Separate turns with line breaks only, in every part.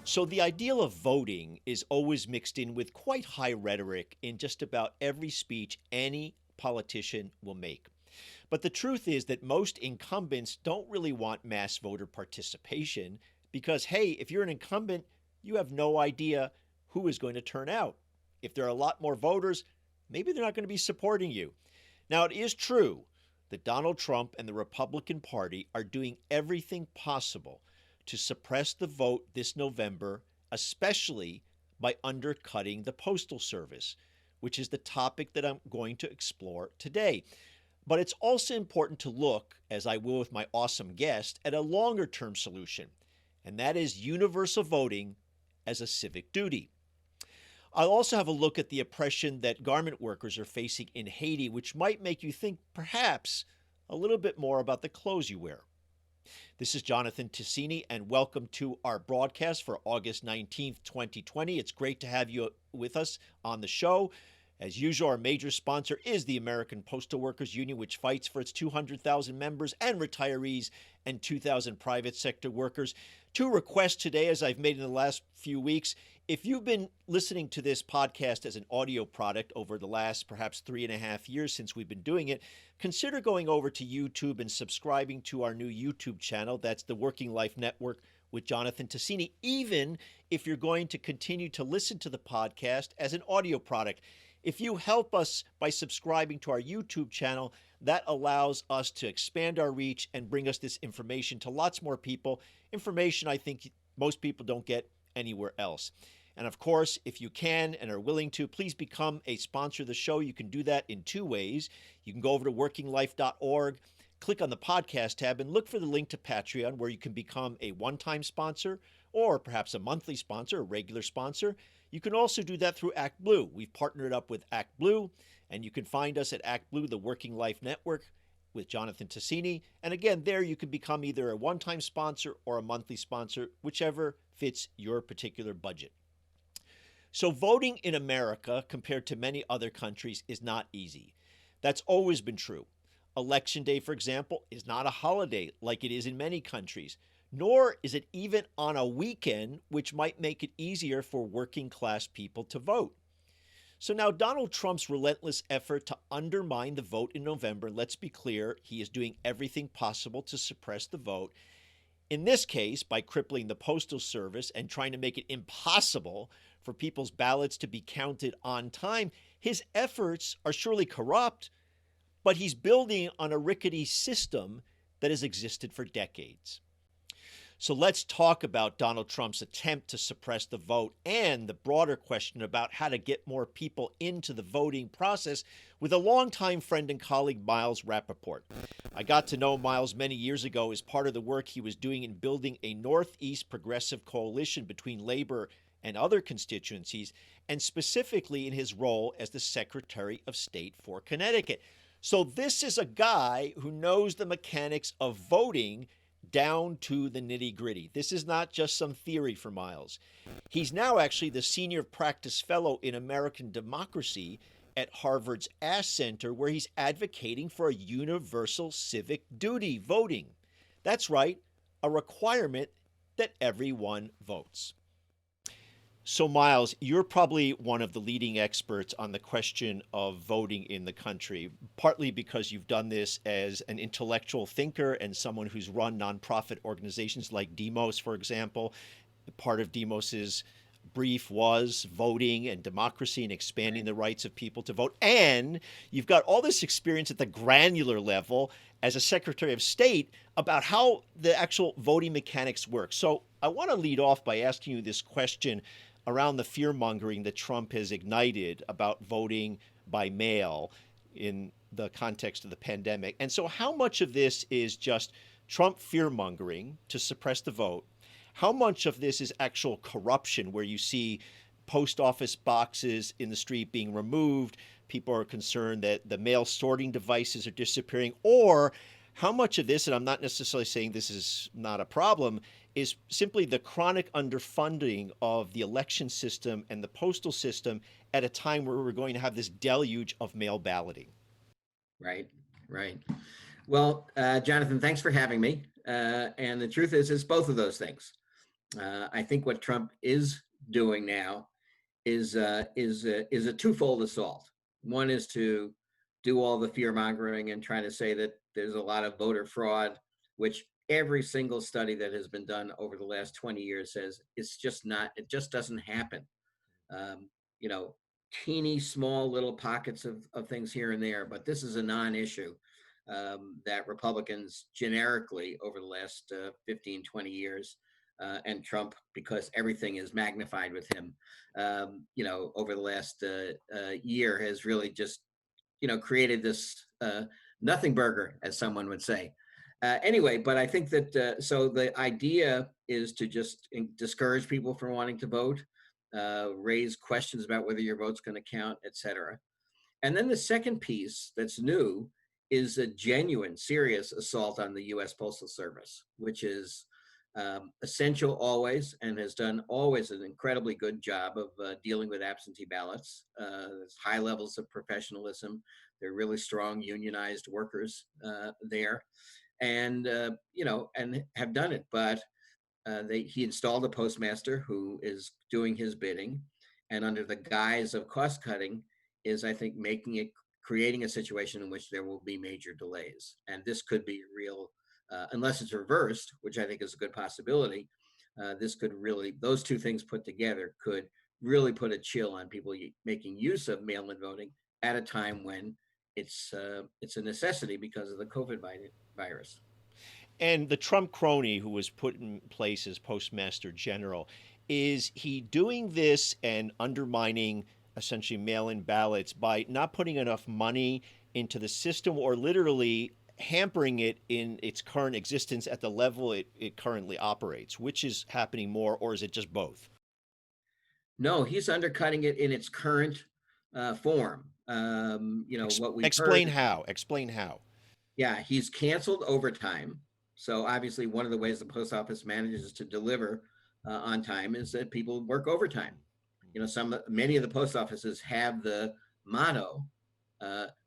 So the ideal of voting is always mixed in with quite high rhetoric in just about every speech any politician will make. But the truth is that most incumbents don't really want mass voter participation because, hey, if you're an incumbent, you have no idea who is going to turn out. If there are a lot more voters, maybe they're not going to be supporting you. Now, it is true that Donald Trump and the Republican Party are doing everything possible to suppress the vote this November, especially by undercutting the Postal Service, which is the topic that I'm going to explore today. But it's also important to look, as I will with my awesome guest, at a longer term solution, and that is universal voting as a civic duty. I'll also have a look at the oppression that garment workers are facing in Haiti, which might make you think perhaps a little bit more about the clothes you wear. This is Jonathan Ticini, and welcome to our broadcast for August 19th, 2020. It's great to have you with us on the show. As usual, our major sponsor is the American Postal Workers Union, which fights for its 200,000 members and retirees and 2,000 private sector workers. Two requests today, as I've made in the last few weeks. If you've been listening to this podcast as an audio product over the last perhaps 3.5 years since we've been doing it, consider going over to YouTube and subscribing to our new YouTube channel. That's the Working Life Network with Jonathan Ticini, even if you're going to continue to listen to the podcast as an audio product. If you help us by subscribing to our YouTube channel, that allows us to expand our reach and bring us this information to lots more people, information I think most people don't get anywhere else. And of course, if you can and are willing to, please become a sponsor of the show. You can do that in two ways. You can go over to workinglife.org, click on the podcast tab, and look for the link to Patreon, where you can become a one-time sponsor or perhaps a monthly sponsor, a regular sponsor. You can also do that through ActBlue. We've partnered up with ActBlue, and you can find us at ActBlue, the Working Life Network, with Jonathan Ticini. And again, there you can become either a one-time sponsor or a monthly sponsor, whichever fits your particular budget. So voting in America, compared to many other countries, is not easy. That's always been true. Election Day, for example, is not a holiday like it is in many countries, nor is it even on a weekend, which might make it easier for working class people to vote. So now Donald Trump's relentless effort to undermine the vote in November, let's be clear, he is doing everything possible to suppress the vote. In this case, by crippling the Postal Service and trying to make it impossible for people's ballots to be counted on time, his efforts are surely corrupt, but he's building on a rickety system that has existed for decades. So let's talk about Donald Trump's attempt to suppress the vote and the broader question about how to get more people into the voting process with a longtime friend and colleague, Miles Rapoport. I got to know Miles many years ago as part of the work he was doing in building a Northeast progressive coalition between labor and other constituencies, and specifically in his role as the Secretary of State for Connecticut. So this is a guy who knows the mechanics of voting down to the nitty-gritty. This is not just some theory for Miles. He's now actually the Senior Practice Fellow in American Democracy at Harvard's Ash Center, where he's advocating for a universal civic duty voting. That's right, a requirement that everyone votes. So, Miles, you're probably one of the leading experts on the question of voting in the country, partly because you've done this as an intellectual thinker and someone who's run nonprofit organizations like Demos, for example. Part of Demos's brief was voting and democracy and expanding the rights of people to vote. And you've got all this experience at the granular level as a Secretary of State about how the actual voting mechanics work. So I want to lead off by asking you this question around the fear-mongering that Trump has ignited about voting by mail in the context of the pandemic. And so how much of this is just Trump fear-mongering to suppress the vote? How much of this is actual corruption, where you see post office boxes in the street being removed, people are concerned that the mail sorting devices are disappearing, or how much of this, and I'm not necessarily saying this is not a problem, is simply the chronic underfunding of the election system and the postal system at a time where we're going to have this deluge of mail balloting?
Right, right. Well, Jonathan, thanks for having me. And the truth is, it's both of those things. I think what Trump is doing now is a twofold assault. One is to do all the fear mongering and trying to say that there's a lot of voter fraud, which every single study that has been done over the last 20 years says it's just not. It just doesn't happen. um, you know, teeny small little pockets of things here and there, but this is a non-issue that Republicans generically over the last 15, 20 years, and Trump, because everything is magnified with him, over the last year has really just, created this nothing burger, as someone would say. Anyway, but I think that so the idea is to just discourage people from wanting to vote, raise questions about whether your vote's going to count, et cetera. And then the second piece that's new is a genuine, serious assault on the U.S. Postal Service, which is essential always and has done always an incredibly good job of dealing with absentee ballots. There's high levels of professionalism. They're really strong unionized workers there, and and have done it. But he installed a postmaster who is doing his bidding, and under the guise of cost cutting, is, I think, creating a situation in which there will be major delays, and this could be real, unless it's reversed, which I think is a good possibility. This could really, those two things put together could really put a chill on people making use of mail-in voting at a time when it's a necessity because of the COVID virus.
And the Trump crony who was put in place as Postmaster General, is he doing this and undermining essentially mail in ballots by not putting enough money into the system or literally hampering it in its current existence at the level it currently operates? Which is happening more, or is it just both?
No, he's undercutting it in its current form. What we've
Explain
heard,
how. Explain how.
yeah, he's canceled overtime. So obviously, one of the ways the post office manages to deliver on time is that people work overtime. Many of the post offices have the motto,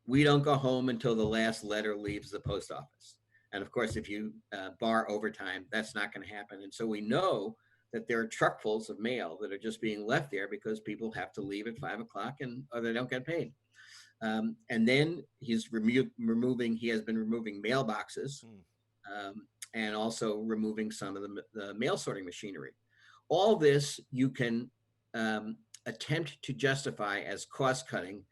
"We don't go home until the last letter leaves the post office." And of course, if you bar overtime, that's not going to happen. And so we know that there are truckfuls of mail that are just being left there because people have to leave at 5 o'clock and or they don't get paid. And then he has been removing mailboxes,
Hmm.
and also removing some of the mail sorting machinery. All this you can attempt to justify as cost cutting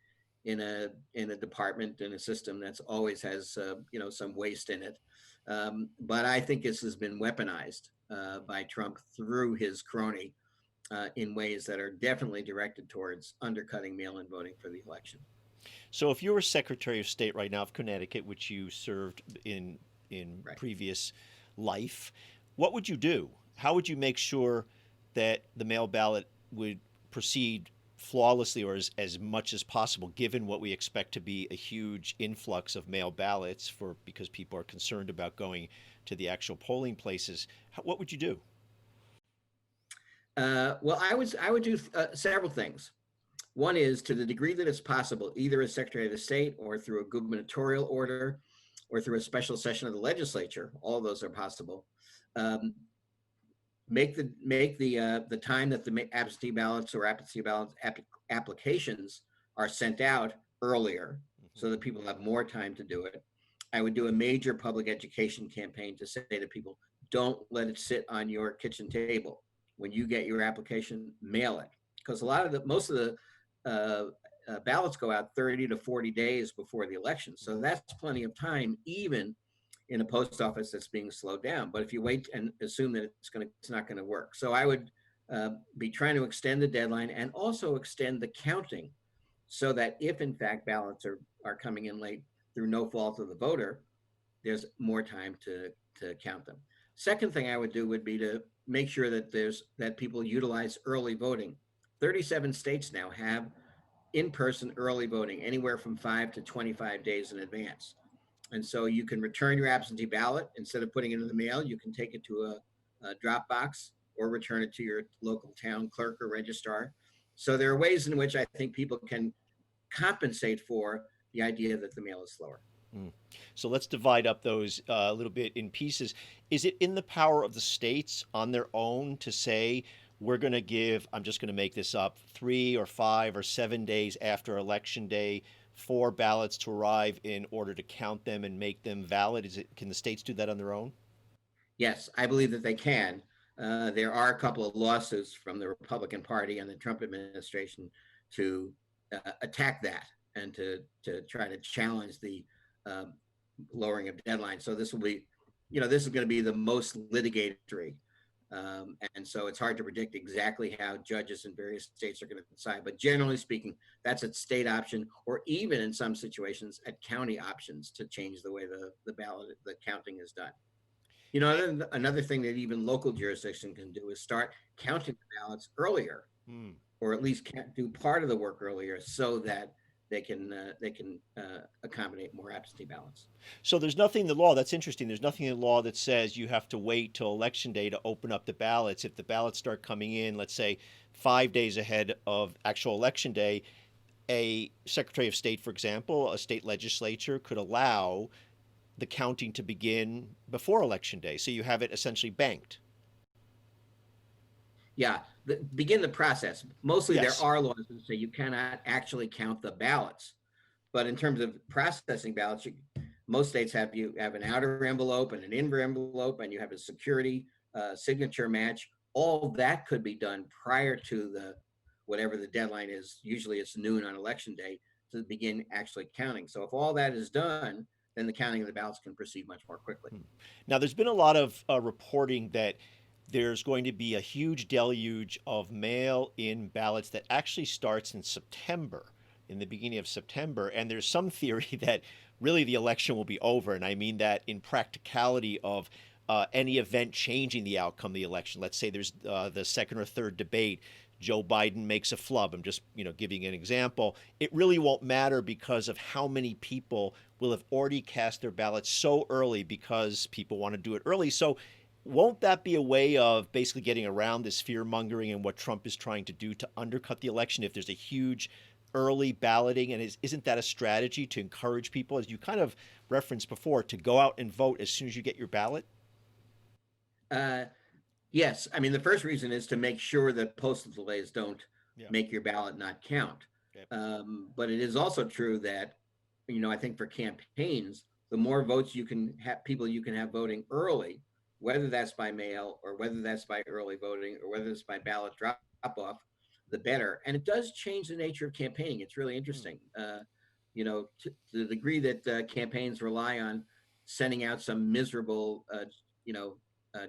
in a department, in a system that's always has some waste in it. But I think this has been weaponized by Trump through his crony in ways that are definitely directed towards undercutting mail-in voting for the election.
So if you were Secretary of State right now of Connecticut, which you served in
Right.
previous life, what would you do? How would you make sure that the mail ballot would proceed flawlessly or as much as possible, given what we expect to be a huge influx of mail ballots for because people are concerned about going to the actual polling places? What would you do?
Well, I would do several things. One is, to the degree that it's possible, either as Secretary of the State or through a gubernatorial order or through a special session of the legislature, all of those are possible. Um, make the time that the absentee ballots or absentee ballot applications are sent out earlier,
Mhm.
so that people have more time to do it. I would do a major public education campaign to say to people, don't let it sit on your kitchen table. When you get your application, mail it, because most of the uh, ballots go out 30 to 40 days before the election, so
Mhm.
that's plenty of time, even in a post office that's being slowed down. But if you wait and assume that it's not going to work. So I would be trying to extend the deadline and also extend the counting, so that if in fact ballots are coming in late through no fault of the voter, there's more time to count them. Second thing I would do would be to make sure that people utilize early voting. 37 states now have in-person early voting, anywhere from 5 to 25 days in advance. And so you can return your absentee ballot. Instead of putting it in the mail, you can take it to a drop box or return it to your local town clerk or registrar. So there are ways in which I think people can compensate for the idea that the mail is slower.
Mm. So let's divide up those a little bit in pieces. Is it in the power of the states on their own to say, we're going to give, I'm just going to make this up, 3 or 5 or 7 days after election day for ballots to arrive in order to count them and make them valid? Can the states do that on their own?
Yes, I believe that they can. There are a couple of lawsuits from the Republican Party and the Trump administration to attack that and to try to challenge the um, lowering of deadlines. So this will be, this is going to be the most litigated. And so it's hard to predict exactly how judges in various states are going to decide. But generally speaking, that's a state option, or even in some situations at county options to change the way the counting is done. Another thing that even local jurisdiction can do is start counting the ballots earlier,
Hmm.
or at least do part of the work earlier, so that they can accommodate more absentee ballots.
So there's nothing in the law, that's interesting. There's nothing in the law that says you have to wait till election day to open up the ballots. If the ballots start coming in, let's say 5 days ahead of actual election day, a Secretary of State, for example, a state legislature could allow the counting to begin before election day. So you have it essentially banked.
Yeah, begin the process. Mostly there
Yes.
are laws that say you cannot actually count the ballots, but in terms of processing ballots, most states have an outer envelope and an inner envelope, and you have a security signature match. All that could be done prior to the whatever the deadline is. Usually it's noon on election day to begin actually counting. So if all that is done, then the counting of the ballots can proceed much more quickly.
Now, there's been a lot of reporting that there's going to be a huge deluge of mail in ballots that actually starts in September, in the beginning of September. And there's some theory that really the election will be over. And I mean that in practicality of any event changing the outcome of the election. Let's say there's the second or third debate. Joe Biden makes a flub. I'm just, giving an example. It really won't matter because of how many people will have already cast their ballots so early because people want to do it early. So won't that be a way of basically getting around this fear mongering and what Trump is trying to do to undercut the election if there's a huge early balloting? And isn't that a strategy to encourage people, as you kind of referenced before, to go out and vote as soon as you get your ballot?
Uh, Yes, I mean, the first reason is to make sure that postal delays don't
Yeah.
make your ballot not count.
Okay.
But it is also true that, I think for campaigns, the more votes you can have, people you can have voting early, whether that's by mail or whether that's by early voting or whether it's by ballot drop off, the better. And it does change the nature of campaigning. It's really
Hmm.
interesting. To the degree that campaigns rely on sending out some miserable,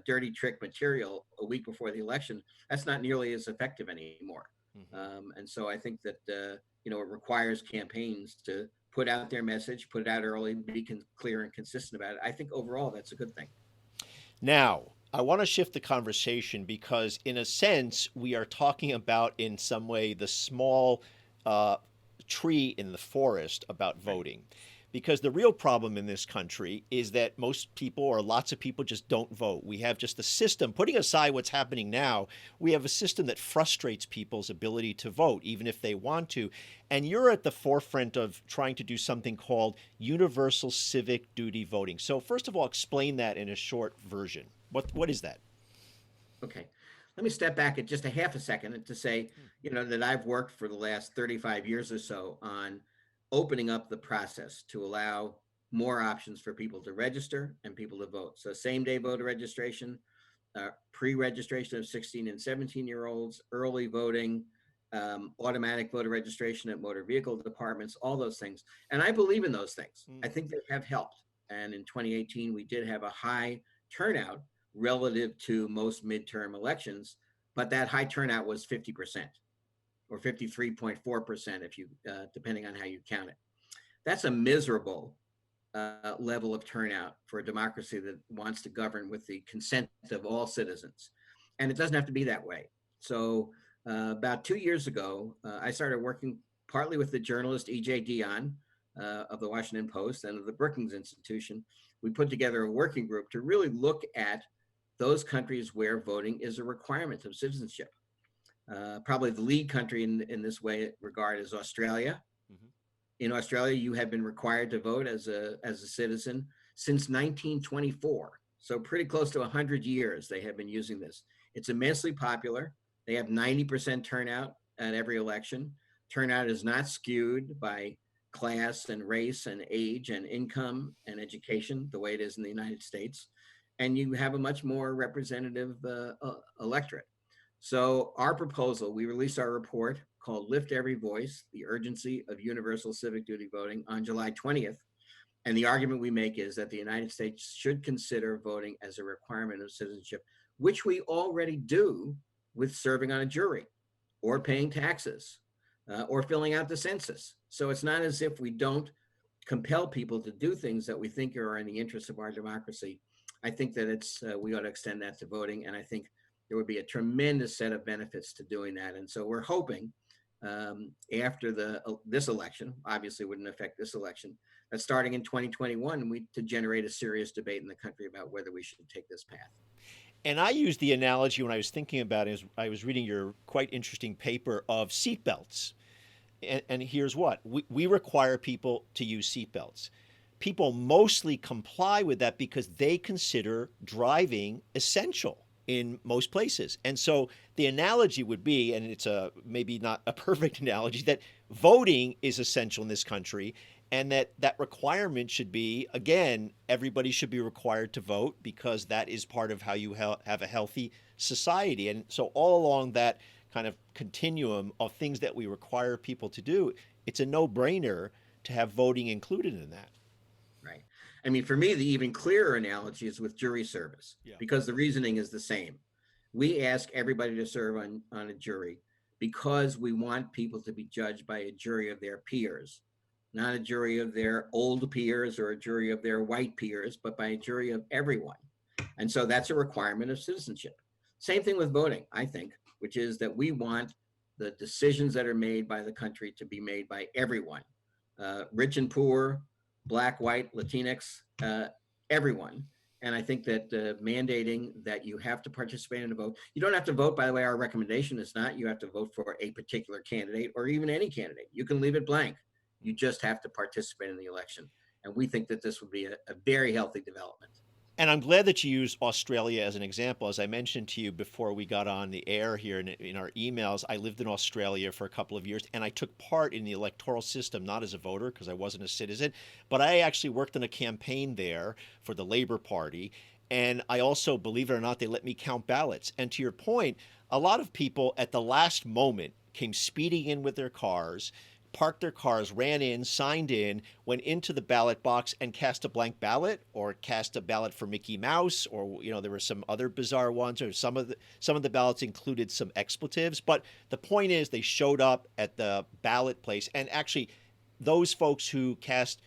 dirty trick material a week before the election, that's not nearly as effective anymore.
Hmm.
And so I think that it requires campaigns to put out their message, put it out early, be clear and consistent about it. I think overall that's a good thing.
Now, I want to shift the conversation because, in a sense, we are talking about, in some way, the small uh, tree in the forest about
Right.
voting. Because the real problem in this country is that most people, or lots of people, just don't vote. We have just a system, putting aside what's happening now, we have a system that frustrates people's ability to vote, even if they want to. And you're at the forefront of trying to do something called universal civic duty voting. So, first of all, explain that in a short version. What is that?
Okay. Let me step back at just a half a second and to say, that I've worked for the last 35 years or so on opening up the process to allow more options for people to register and people to vote. So same day voter registration, pre-registration of 16 and 17-year-olds, early voting, automatic voter registration at motor vehicle departments, all those things. And I believe in those things.
Mm.
I think they have helped. And in 2018, we did have a high turnout relative to most midterm elections, but that high turnout was 50% or 53.4% if you, depending on how you count it. That's a miserable level of turnout for a democracy that wants to govern with the consent of all citizens. And it doesn't have to be that way. So, about 2 years ago, I started working partly with the journalist E.J. Dion of the Washington Post and of the Brookings Institution. We put together a working group to really look at those countries where voting is a requirement of citizenship. Probably the lead country in this regard is Australia.
Mhm.
In Australia, you have been required to vote as a citizen since 1924. So pretty close to 100 years they have been using this. It's immensely popular. They have 90% turnout at every election. Turnout is not skewed by class and race and age and income and education the way it is in the United States. And you have a much more representative electorate. So our proposal, we released our report called Lift Every Voice, the Urgency of Universal Civic Duty Voting on July 20th. And the argument we make is that the United States should consider voting as a requirement of citizenship, which we already do with serving on a jury or paying taxes or filling out the census. So it's not as if we don't compel people to do things that we think are in the interest of our democracy. I think that we ought to extend that to voting, and I think there would be a tremendous set of benefits to doing that. And so we're hoping after this election, obviously wouldn't affect this election, that starting in 2021, to generate a serious debate in the country about whether we should take this path.
And I used the analogy when I was thinking about it, as I was reading your quite interesting paper of seatbelts. And here's what we require people to use seatbelts. People mostly comply with that because they consider driving essential in most places. And so the analogy would be, and it's maybe not a perfect analogy, that voting is essential in this country, and that requirement should be, again, everybody should be required to vote because that is part of how you have a healthy society. And so all along that kind of continuum of things that we require people to do, it's a no-brainer to have voting included in that.
Right. I mean, for me, the even clearer analogy is with jury service,
Yeah.
because the reasoning is the same. We ask everybody to serve on a jury because we want people to be judged by a jury of their peers, not a jury of their old peers or a jury of their white peers, but by a jury of everyone. And so that's a requirement of citizenship. Same thing with voting, I think, which is that we want the decisions that are made by the country to be made by everyone, rich and poor, Black, white, Latinx, everyone. And I think that mandating that you have to participate in a vote, you don't have to vote, by the way, our recommendation is not you have to vote for a particular candidate or even any candidate. You can leave it blank. You just have to participate in the election. And we think that this would be a very healthy development.
And I'm glad that you used Australia as an example. As I mentioned to you before we got on the air here in our emails, I lived in Australia for a couple of years and I took part in the electoral system, not as a voter because I wasn't a citizen, but I actually worked in a campaign there for the Labor Party. And I also, believe it or not, they let me count ballots. And to your point, a lot of people at the last moment came speeding in with their cars, parked their cars, ran in, signed in, went into the ballot box and cast a blank ballot or cast a ballot for Mickey Mouse, or there were some other bizarre ones, or some of the ballots included some expletives. But the point is they showed up at the ballot place, and actually those folks who cast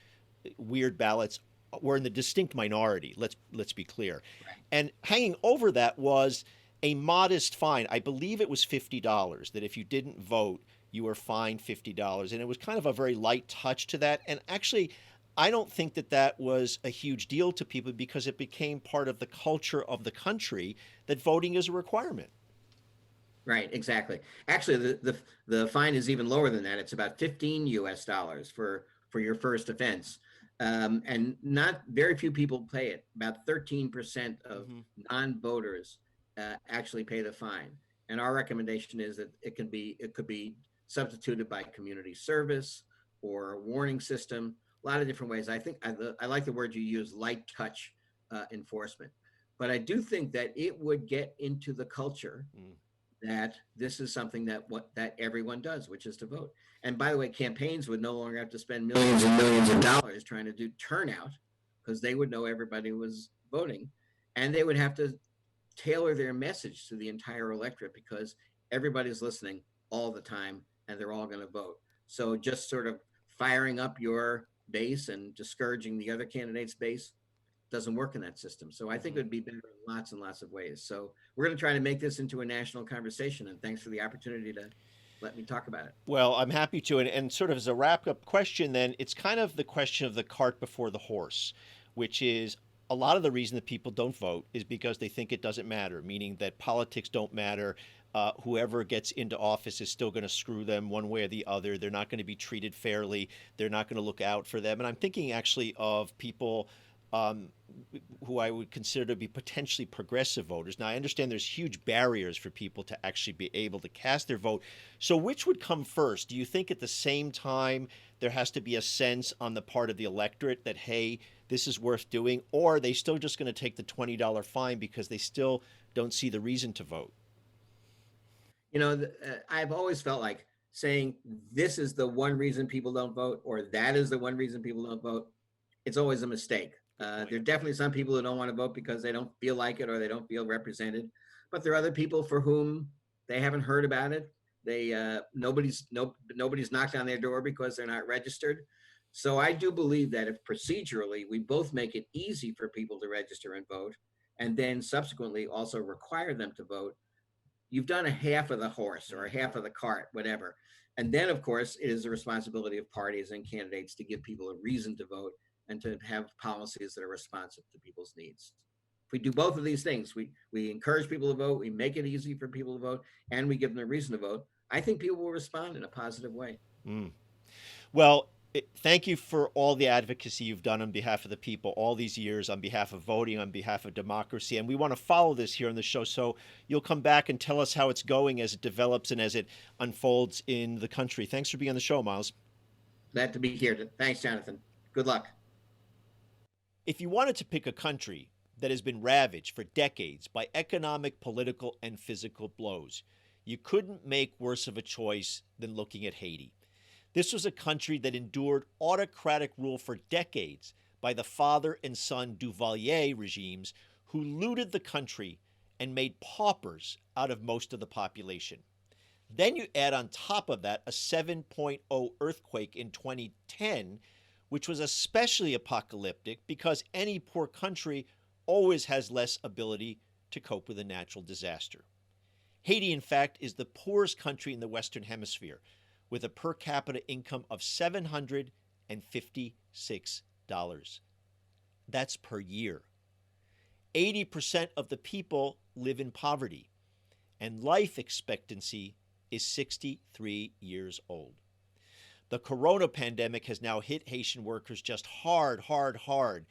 weird ballots were in the distinct minority. Let's be clear.
Right.
And hanging over that was a modest fine. I believe it was $50 that if you didn't vote, you were fined $50. And it was kind of a very light touch to that. And actually, I don't think that was a huge deal to people because it became part of the culture of the country that voting is a requirement.
Right, exactly. Actually, the fine is even lower than that. It's about $15 for your first offense. And not very few people pay it. About 13% of non-voters actually pay the fine. And our recommendation is that it could be substituted by community service or a warning system, a lot of different ways. I think I like the word you use, light touch enforcement. But I do think that it would get into the culture that this is something that everyone does, which is to vote. And by the way, campaigns would no longer have to spend millions and millions of dollars trying to do turnout because they would know everybody was voting, and they would have to tailor their message to the entire electorate because everybody's listening all the time and they're all going to vote. So just sort of firing up your base and discouraging the other candidate's base doesn't work in that system. So I think it would be better in lots and lots of ways. So we're going to try to make this into a national conversation, and thanks for the opportunity to let me talk about it.
Well, I'm happy to. And sort of as a wrap up question, then, it's kind of the question of the cart before the horse, which is a lot of the reason that people don't vote is because they think it doesn't matter, meaning that politics don't matter. Whoever gets into office is still going to screw them one way or the other. They're not going to be treated fairly. They're not going to look out for them. And I'm thinking actually of people um, who I would consider to be potentially progressive voters. Now, I understand there's huge barriers for people to actually be able to cast their vote. So, which would come first? Do you think at the same time there has to be a sense on the part of the electorate that, hey, this is worth doing, or are they still just going to take the $20 fine because they still don't see the reason to vote?
I've always felt like saying this is the one reason people don't vote or that is the one reason people don't vote. It's always a mistake.
Good point.
There are definitely some people who don't want to vote because they don't feel like it or they don't feel represented. But there are other people for whom they haven't heard about it. Nobody's knocked on their door because they're not registered. So I do believe that if procedurally we both make it easy for people to register and vote, and then subsequently also require them to vote, you've done a half of the horse or a half of the cart, whatever. And then, of course, it is the responsibility of parties and candidates to give people a reason to vote and to have policies that are responsive to people's needs. If we do both of these things, we encourage people to vote, we make it easy for people to vote, and we give them a reason to vote, I think people will respond in a positive way.
Mm. Well, thank you for all the advocacy you've done on behalf of the people all these years, on behalf of voting, on behalf of democracy. And we want to follow this here on the show. So you'll come back and tell us how it's going as it develops and as it unfolds in the country. Thanks for being on the show, Miles.
Glad to be here. Thanks, Jonathan. Good luck.
If you wanted to pick a country that has been ravaged for decades by economic, political, and physical blows, you couldn't make worse of a choice than looking at Haiti. This was a country that endured autocratic rule for decades by the father and son Duvalier regimes who looted the country and made paupers out of most of the population. Then you add on top of that a 7.0 earthquake in 2010, which was especially apocalyptic because any poor country always has less ability to cope with a natural disaster. Haiti, in fact, is the poorest country in the Western Hemisphere, with a per capita income of $756. That's per year. 80% of the people live in poverty, and life expectancy is 63 years old. The corona pandemic has now hit Haitian workers just hard, hard, hard,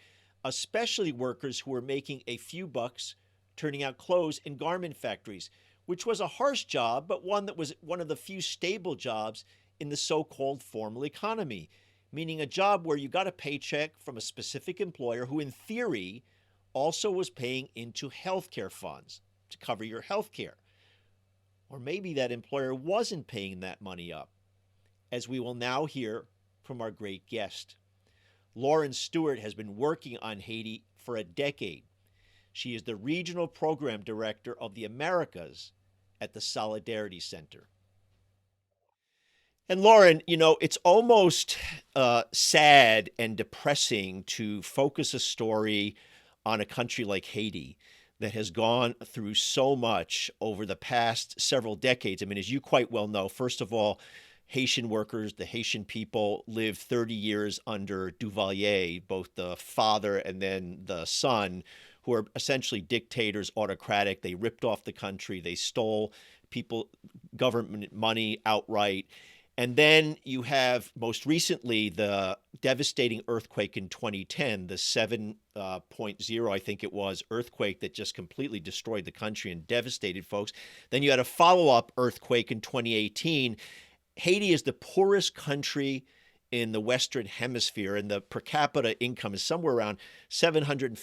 especially workers who are making a few bucks turning out clothes in garment factories, which was a harsh job, but one that was one of the few stable jobs in the so-called formal economy, meaning a job where you got a paycheck from a specific employer who, in theory, also was paying into healthcare funds to cover your healthcare. Or maybe that employer wasn't paying that money up, as we will now hear from our great guest. Lauren Stewart has been working on Haiti for a decade. She is the Regional Program Director of the Americas at the Solidarity Center. And Lauren, it's almost sad and depressing to focus a story on a country like Haiti that has gone through so much over the past several decades. I mean, as you quite well know, first of all, Haitian workers, the Haitian people, lived 30 years under Duvalier, both the father and then the son, who are essentially dictators, autocratic. They ripped off the country. They stole people, government money outright. And then you have most recently the devastating earthquake in 2010, the 7.0, I think it was, earthquake that just completely destroyed the country and devastated folks. Then you had a follow-up earthquake in 2018. Haiti is the poorest country in the Western Hemisphere, and the per capita income is somewhere around $750,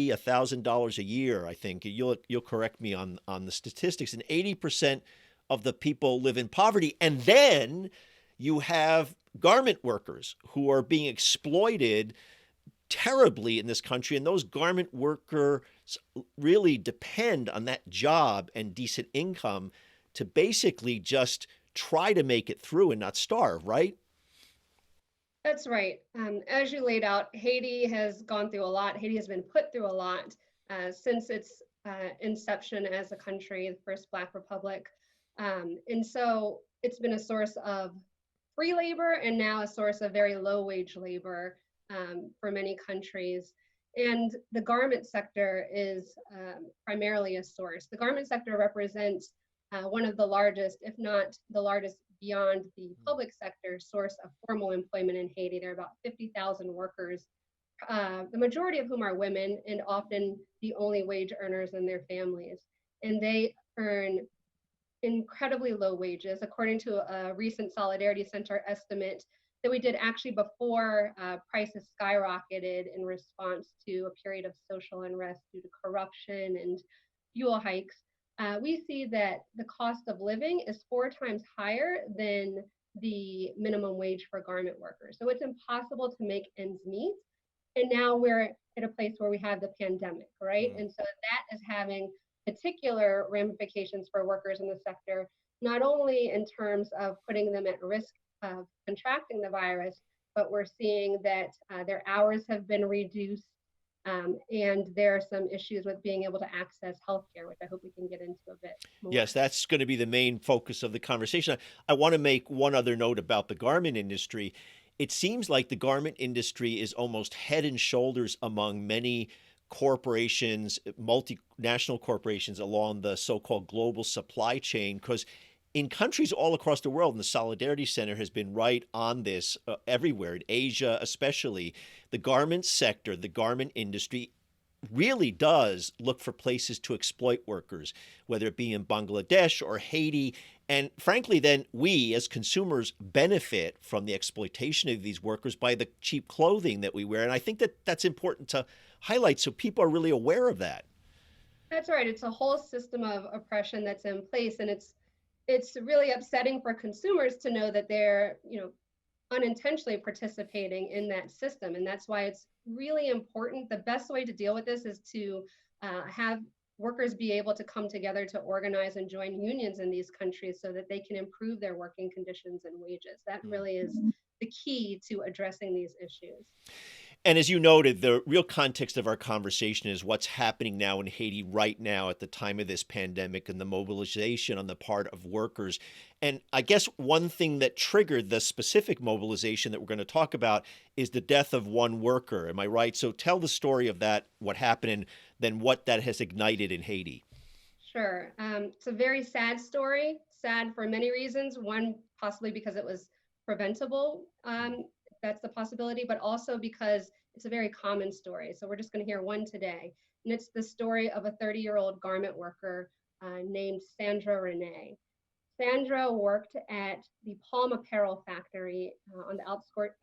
$1,000 a year, I think. You'll correct me on the statistics. And 80% of the people live in poverty. And then you have garment workers who are being exploited terribly in this country. And those garment workers really depend on that job and decent income to basically just try to make it through and not starve, right?
That's right. As you laid out, Haiti has gone through a lot. Haiti has been put through a lot since its inception as a country, the first Black Republic. And so it's been a source of free labor and now a source of very low wage labor for many countries. And the garment sector is primarily a source. The garment sector represents one of the largest, if not the largest beyond the public sector, source of formal employment in Haiti. There are about 50,000 workers, the majority of whom are women and often the only wage earners in their families. And they earn incredibly low wages. According to a recent Solidarity Center estimate that we did actually before prices skyrocketed in response to a period of social unrest due to corruption and fuel hikes, we see that the cost of living is 4 times higher than the minimum wage for garment workers. So it's impossible to make ends meet. And now we're at a place where we have the pandemic, right? And so that is having particular ramifications for workers in the sector, not only in terms of putting them at risk of contracting the virus, but we're seeing that their hours have been reduced, and there are some issues with being able to access healthcare, which I hope we can get into a bit more.
Yes, that's going to be the main focus of the conversation. I want to make one other note about the garment industry. It seems like the garment industry is almost head and shoulders among many corporations, multinational corporations along the so-called global supply chain, because in countries all across the world, and the Solidarity Center has been right on this everywhere, in Asia especially, the garment sector, the garment industry really does look for places to exploit workers, whether it be in Bangladesh or Haiti. And frankly, then we as consumers benefit from the exploitation of these workers by the cheap clothing that we wear. And I think that that's important to highlight so people are really aware of that.
That's right. It's a whole system of oppression that's in place, and it's really upsetting for consumers to know that they're, unintentionally participating in that system. And that's why it's really important. The best way to deal with this is to have workers be able to come together to organize and join unions in these countries so that they can improve their working conditions and wages. That really is the key to addressing these issues.
And as you noted, the real context of our conversation is what's happening now in Haiti right now at the time of this pandemic and the mobilization on the part of workers. And I guess one thing that triggered the specific mobilization that we're going to talk about is the death of one worker. Am I right? So tell the story of that, what happened, and then what that has ignited in Haiti.
Sure. It's a very sad story, sad for many reasons. One, possibly because it was preventable. That's the possibility, but also because it's a very common story. So we're just going to hear one today. And it's the story of a 30-year-old garment worker named Sandra Renee. Sandra worked at the Palm Apparel factory on the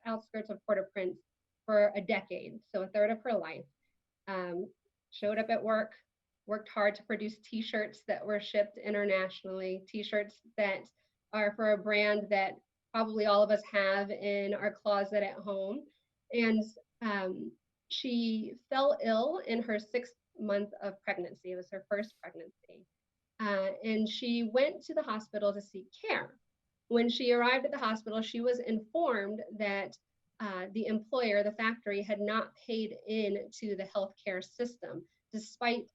outskirts of Port-au-Prince for a decade, so a third of her life. Showed up at work, worked hard to produce t-shirts that were shipped internationally, t-shirts that are for a brand that probably all of us have in our closet at home. And she fell ill in her 6th month of pregnancy. It was her first pregnancy. And she went to the hospital to seek care. When she arrived at the hospital, she was informed that the employer, the factory, had not paid into the healthcare system, despite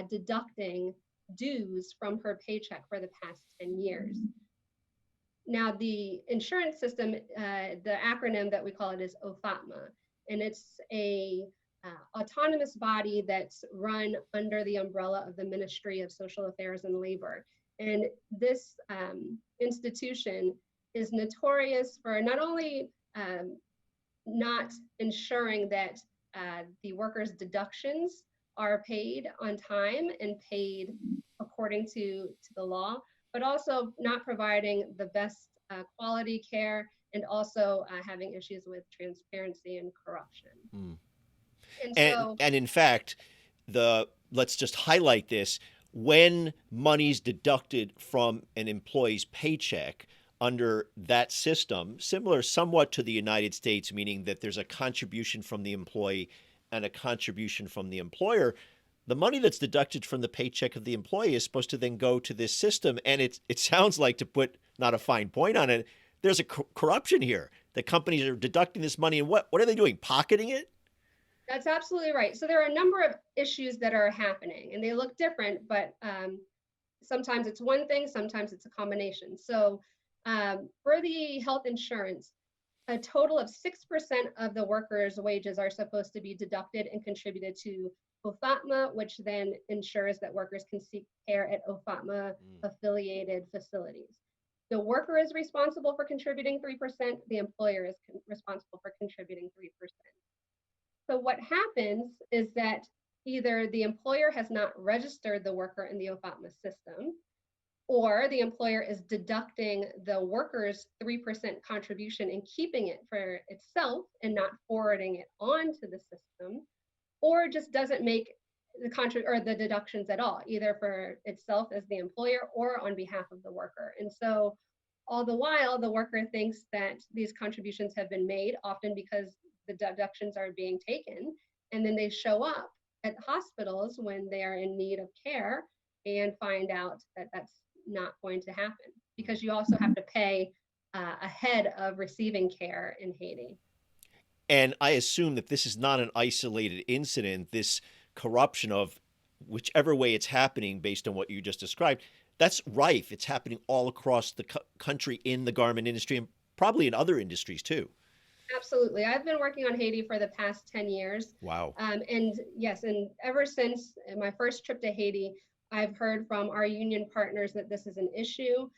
deducting dues from her paycheck for the past 10 years. Now, the insurance system, the acronym that we call it is OFATMA, and it's a autonomous body that's run under the umbrella of the Ministry of Social Affairs and Labor. And this institution is notorious for not only not ensuring that the workers' deductions are paid on time and paid according to the law, but also not providing the best quality care, and also having issues with transparency and corruption.
And in fact, let's just highlight this, when money's deducted from an employee's paycheck under that system, similar somewhat to the United States, meaning that there's a contribution from the employee and a contribution from the employer, the money that's deducted from the paycheck of the employee is supposed to then go to this system. And it sounds like, to put not a fine point on it, there's a corruption here. The companies are deducting this money, and what are they doing? Pocketing it?
That's absolutely right. So there are a number of issues that are happening, and they look different, but sometimes it's one thing, sometimes it's a combination. So for the health insurance, a total of 6% of the workers' wages are supposed to be deducted and contributed to OFATMA, which then ensures that workers can seek care at OFATMA affiliated facilities. The worker is responsible for contributing 3%, the employer is responsible for contributing 3%. So what happens is that either the employer has not registered the worker in the OFATMA system, or the employer is deducting the worker's 3% contribution and keeping it for itself and not forwarding it on to the system, or just doesn't make the deductions at all, either for itself as the employer or on behalf of the worker. And so all the while, the worker thinks that these contributions have been made, often because the deductions are being taken, and then they show up at hospitals when they are in need of care and find out that that's not going to happen, because you also have to pay ahead of receiving care in Haiti.
And I assume that this is not an isolated incident. This corruption of whichever way it's happening based on what you just described, that's rife. It's happening all across the country in the garment industry and probably in other industries too.
Absolutely. I've been working on Haiti for the past 10 years.
Wow.
And yes, and ever since my first trip to Haiti, I've heard from our union partners that this is an issue.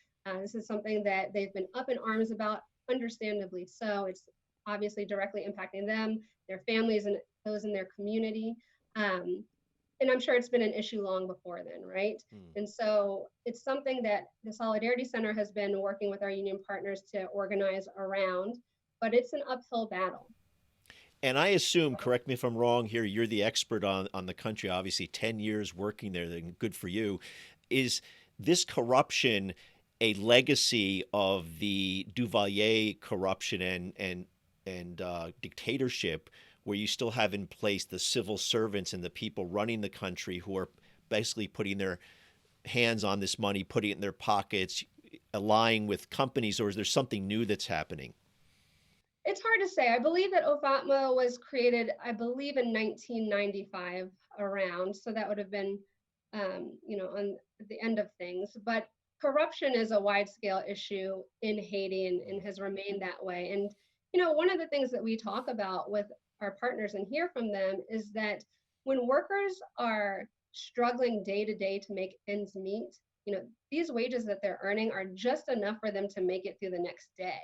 This is something that they've been up in arms about, understandably so. It's obviously directly impacting them, their families, and those in their community. And I'm sure it's been an issue long before then, right? And so it's something that the Solidarity Center has been working with our union partners to organize around, but it's an uphill battle.
And I assume, correct me if I'm wrong here, you're the expert on the country, obviously 10 years working there, good for you. Is this corruption a legacy of the Duvalier corruption and dictatorship, where you still have in place the civil servants and the people running the country who are basically putting their hands on this money, putting it in their pockets, allying with companies, or is there something new that's happening?
It's hard to say. I believe that OFATMA was created, I believe, in 1995 around. So that would have been, on the end of things. But corruption is a wide scale issue in Haiti and has remained that way. And, one of the things that we talk about with our partners and hear from them is that when workers are struggling day to day to make ends meet, these wages that they're earning are just enough for them to make it through the next day,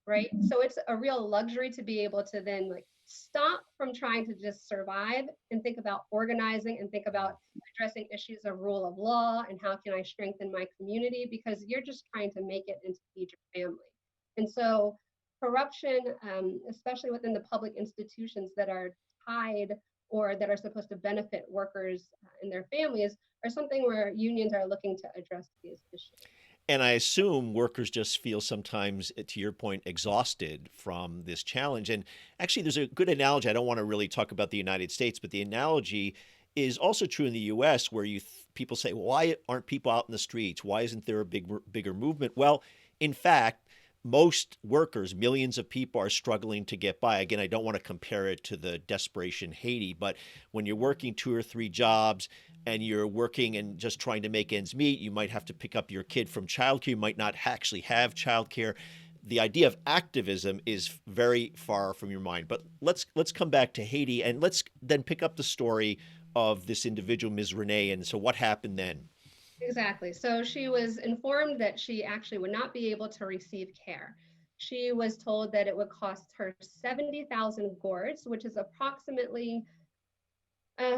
right? So it's a real luxury to be able to then stop from trying to just survive and think about organizing and think about addressing issues of rule of law and how can I strengthen my community, because you're just trying to make it and to feed your family. And so corruption, especially within the public institutions that are tied or that are supposed to benefit workers and their families, are something where unions are looking to address these issues.
And I assume workers just feel sometimes, to your point, exhausted from this challenge. And actually, there's a good analogy. I don't want to really talk about the United States, but the analogy is also true in the U.S., where people say, why aren't people out in the streets? Why isn't there a bigger movement? Well, in fact, most workers, millions of people, are struggling to get by. Again, I don't want to compare it to the desperation Haiti, but when you're working 2 or 3 jobs and you're working and just trying to make ends meet, you might have to pick up your kid from childcare. You might not actually have childcare. The idea of activism is very far from your mind. But let's come back to Haiti, and let's then pick up the story of this individual, Ms. Renee. And so what happened then?
Exactly. So she was informed that she actually would not be able to receive care. She was told that it would cost her 70,000 gourds, which is approximately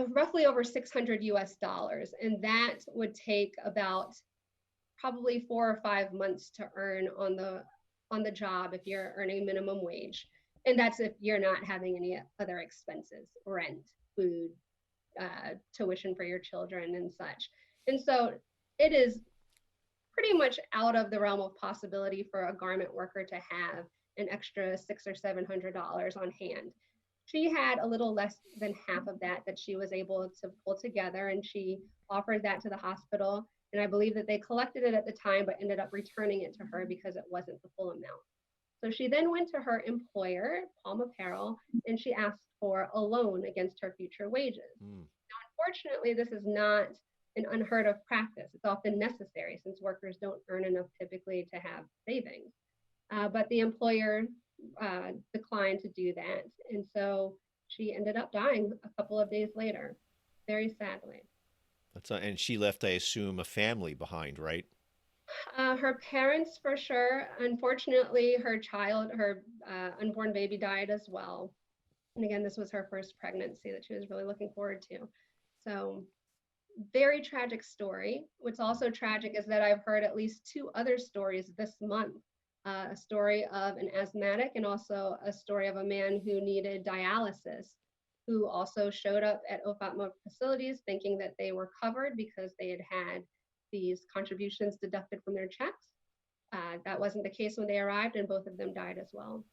roughly over 600 US dollars. And that would take about probably 4 or 5 months to earn on the job if you're earning minimum wage. And that's if you're not having any other expenses, rent, food, tuition for your children and such. And so it is pretty much out of the realm of possibility for a garment worker to have an extra $600 or $700 on hand. She had a little less than half of that she was able to pull together, and she offered that to the hospital. And I believe that they collected it at the time, but ended up returning it to her because it wasn't the full amount. So she then went to her employer, Palm Apparel, and she asked for a loan against her future wages. Now, unfortunately, this is not an unheard of practice. It's often necessary since workers don't earn enough typically to have savings. But the employer declined to do that. And so she ended up dying a couple of days later, very sadly.
And she left, I assume, a family behind, right?
Her parents, for sure. Unfortunately, her unborn baby died as well. And again, this was her first pregnancy that she was really looking forward to. So, very tragic story. What's also tragic is that I've heard at least two other stories this month. A story of an asthmatic and also a story of a man who needed dialysis, who also showed up at OFATMA facilities thinking that they were covered because they had had these contributions deducted from their checks. That wasn't the case when they arrived, and both of them died as well.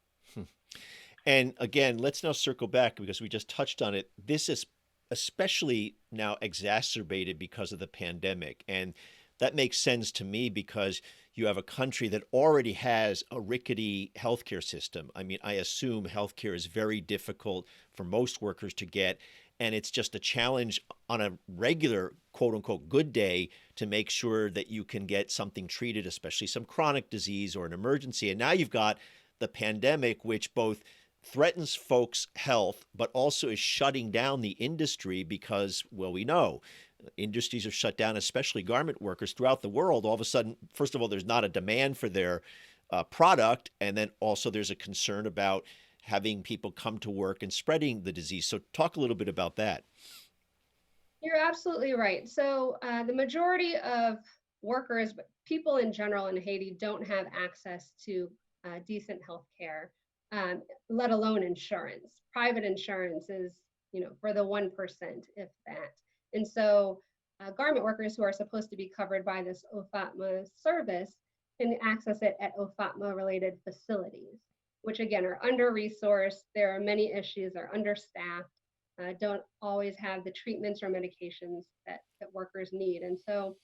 And again, let's now circle back because we just touched on it. This is especially now exacerbated because of the pandemic. And that makes sense to me because you have a country that already has a rickety healthcare system. I mean, I assume healthcare is very difficult for most workers to get. And it's just a challenge on a regular, quote unquote, good day to make sure that you can get something treated, especially some chronic disease or an emergency. And now you've got the pandemic, which both threatens folks' health, but also is shutting down the industry because, well, we know industries are shut down, especially garment workers throughout the world. All of a sudden, first of all, there's not a demand for their product. And then also there's a concern about having people come to work and spreading the disease. So talk a little bit about that.
You're absolutely right. So the majority of workers, but people in general in Haiti don't have access to decent health care, let alone insurance. Private insurance is, for the 1%, if that. And so garment workers who are supposed to be covered by this OFATMA service can access it at OFATMA related facilities, which again are under-resourced. There are many issues, are understaffed, don't always have the treatments or medications that workers need. And so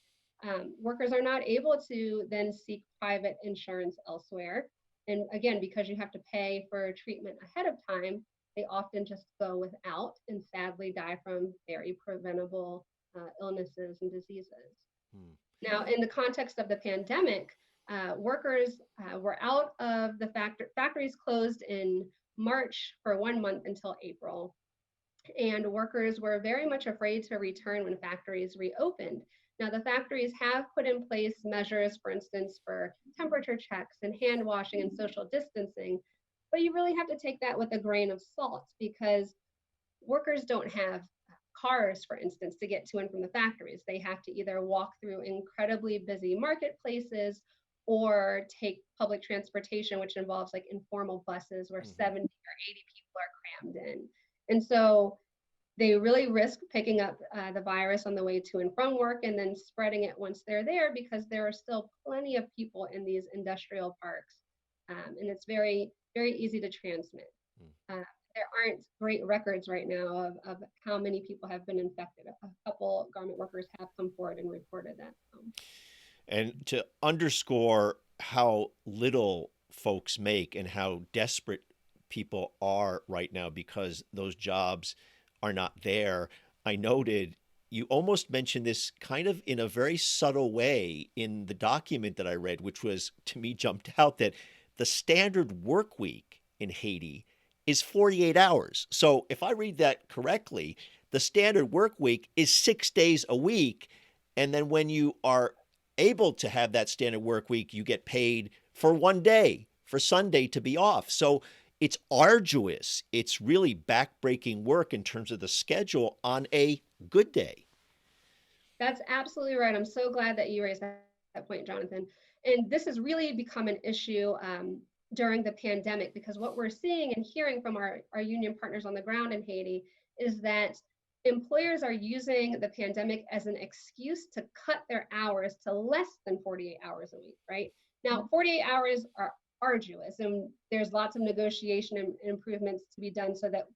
workers are not able to then seek private insurance elsewhere. And again, because you have to pay for treatment ahead of time, they often just go without and sadly die from very preventable illnesses and diseases.
Hmm.
Now, in the context of the pandemic, workers were out of the factories closed in March for 1 month until April. And workers were very much afraid to return when factories reopened. Now, the factories have put in place measures, for instance, for temperature checks and hand washing and social distancing, but you really have to take that with a grain of salt because workers don't have cars, for instance, to get to and from the factories. They have to either walk through incredibly busy marketplaces or take public transportation, which involves like informal buses where 70 or 80 people are crammed in. And so they really risk picking up the virus on the way to and from work and then spreading it once they're there because there are still plenty of people in these industrial parks. And it's very, very easy to transmit. There aren't great records right now of how many people have been infected. A couple garment workers have come forward and reported that.
And to underscore how little folks make and how desperate people are right now because those jobs are not there, I noted you almost mentioned this kind of in a very subtle way in the document that I read, which was, to me, jumped out that the standard work week in Haiti is 48 hours. So if I read that correctly, the standard work week is 6 days a week. And then when you are able to have that standard work week, you get paid for 1 day, for Sunday to be off. So it's arduous. It's really backbreaking work in terms of the schedule on a good day.
That's absolutely right. I'm so glad that you raised that point, Jonathan. And this has really become an issue during the pandemic because what we're seeing and hearing from our union partners on the ground in Haiti is that employers are using the pandemic as an excuse to cut their hours to less than 48 hours a week, right? Now, 48 hours are arduous and there's lots of negotiation and improvements to be done so that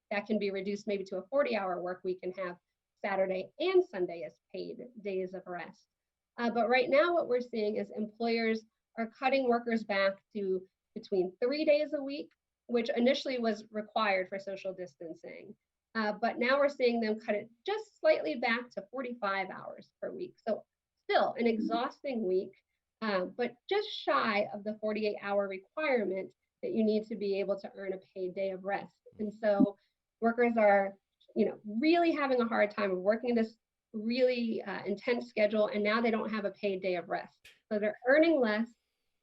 that can be reduced maybe to a 40-hour work week and have Saturday and Sunday as paid days of rest. But right now what we're seeing is employers are cutting workers back to between 3 days a week, which initially was required for social distancing. But now we're seeing them cut it just slightly back to 45 hours per week. So still an exhausting week, but just shy of the 48-hour requirement that you need to be able to earn a paid day of rest. And so workers are, really having a hard time working this really intense schedule, and now they don't have a paid day of rest. So they're earning less,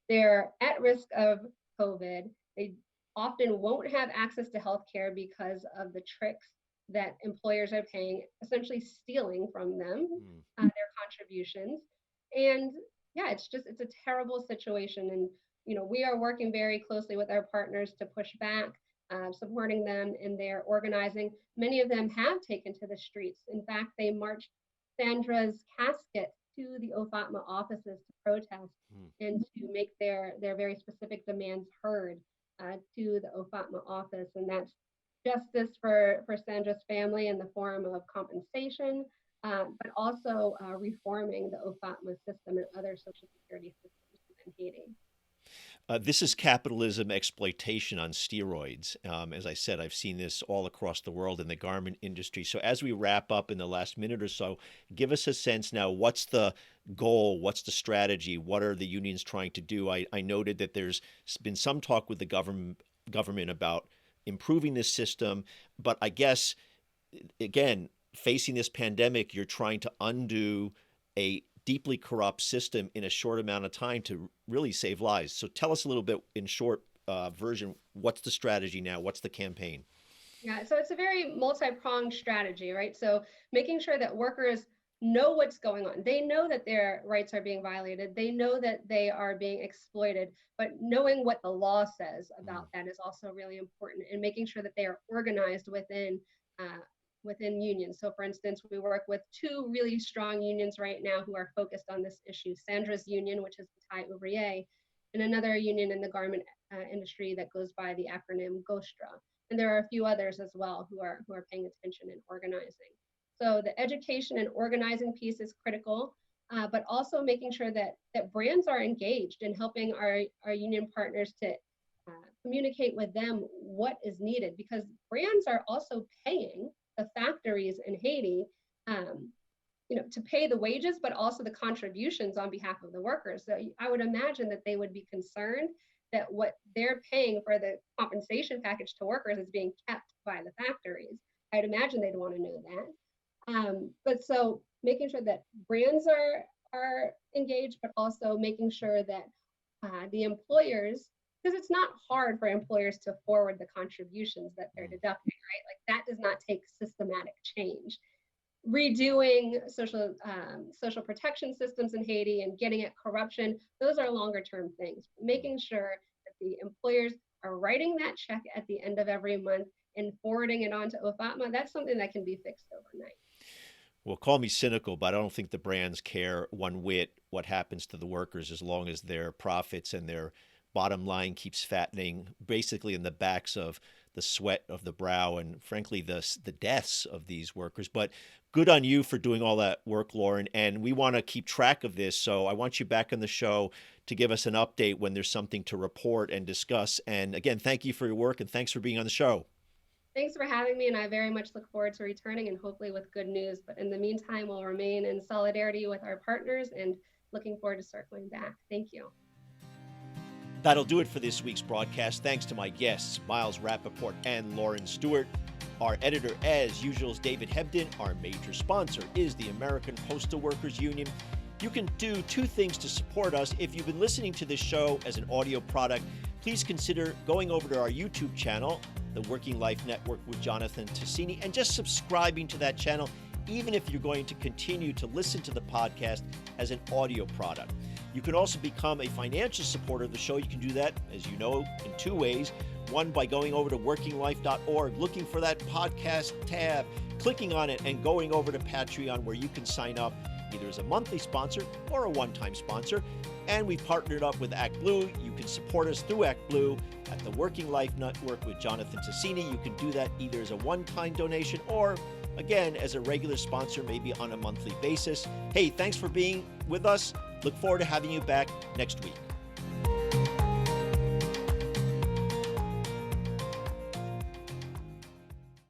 they're at risk of COVID, they often won't have access to health care because of the tricks that employers are paying, essentially stealing from them their contributions. And yeah, it's a terrible situation. And, we are working very closely with our partners to push back, supporting them in their organizing. Many of them have taken to the streets. In fact, they marched Sandra's casket to the OFATMA offices to protest and to make their very specific demands heard to the OFATMA office. And that's justice for Sandra's family in the form of compensation, but also reforming the OFATMA system and other social security systems in Haiti.
This is capitalism exploitation on steroids. As I said, I've seen this all across the world in the garment industry. So as we wrap up in the last minute or so, give us a sense now, what's the goal? What's the strategy? What are the unions trying to do? I noted that there's been some talk with the government about improving this system, but I guess, again, facing this pandemic, you're trying to undo a deeply corrupt system in a short amount of time to really save lives. So tell us a little bit in short version, what's the strategy now? What's the campaign?
Yeah, so it's a very multi-pronged strategy, right? So making sure that workers know what's going on. They know that their rights are being violated. They know that they are being exploited, but knowing what the law says about that is also really important, and making sure that they are organized within unions. So for instance, we work with two really strong unions right now who are focused on this issue. Sandra's union, which is the Thai Ouvrier, and another union in the garment industry that goes by the acronym GOSTRA. And there are a few others as well who are paying attention and organizing. So the education and organizing piece is critical, but also making sure that brands are engaged in helping our union partners to communicate with them what is needed, because brands are also paying the factories in Haiti, to pay the wages, but also the contributions on behalf of the workers. So I would imagine that they would be concerned that what they're paying for the compensation package to workers is being kept by the factories. I'd imagine they'd want to know that. But so making sure that brands are engaged, but also making sure that the employers, because it's not hard for employers to forward the contributions that they're deducting, right? Like that does not take systematic change. Redoing social protection systems in Haiti and getting at corruption, those are longer term things. Making sure that the employers are writing that check at the end of every month and forwarding it on to OFATMA, that's something that can be fixed overnight.
Well, call me cynical, but I don't think the brands care one whit what happens to the workers as long as their profits and their bottom line keeps fattening, basically in the backs of the sweat of the brow and, frankly, the deaths of these workers. But good on you for doing all that work, Lauren. And we want to keep track of this. So I want you back on the show to give us an update when there's something to report and discuss. And again, thank you for your work and thanks for being on the show.
Thanks for having me, and I very much look forward to returning and hopefully with good news. But in the meantime, we'll remain in solidarity with our partners and looking forward to circling back. Thank you.
That'll do it for this week's broadcast. Thanks to my guests, Miles Rapoport and Lauren Stewart. Our editor, as usual, is David Hebden. Our major sponsor is the American Postal Workers Union. You can do two things to support us. If you've been listening to this show as an audio product, please consider going over to our YouTube channel, The Working Life Network with Jonathan Tassini, and just subscribing to that channel, even if you're going to continue to listen to the podcast as an audio product. You can also become a financial supporter of the show. You can do that, as you know, in two ways. One, by going over to workinglife.org, looking for that podcast tab, clicking on it, and going over to Patreon, where you can sign up either as a monthly sponsor or a one-time sponsor. And we've partnered up with ActBlue. You can support us through ActBlue at the Working Life Network with Jonathan Tassini. You can do that either as a one-time donation or, again, as a regular sponsor, maybe on a monthly basis. Hey, thanks for being with us. Look forward to having you back next week.